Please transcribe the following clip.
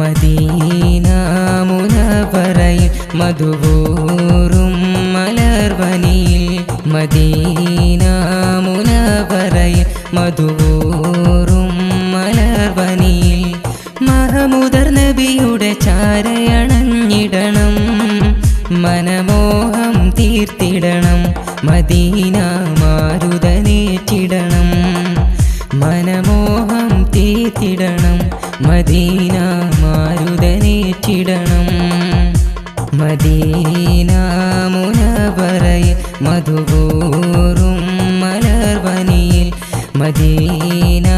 Medina മുനവ്വറയിൽ മധുവൂറും മലർവനിയിൽ Medina മുനവ്വറയിൽ മധുവൂറും മലർവനിയിൽ മഹമൂദർ നബിയുടെ ചാരയണഞ്ഞിടണം മനമോഹം തീർത്തിടണം Medina മാരുതനേറ്റിടണം മനമോഹം തീർത്തിടണം Medina മാരുതനേറ്റിടണം Medina മുനവ്വറയിൽ മധുവൂറും മലർവനിയിൽ Medina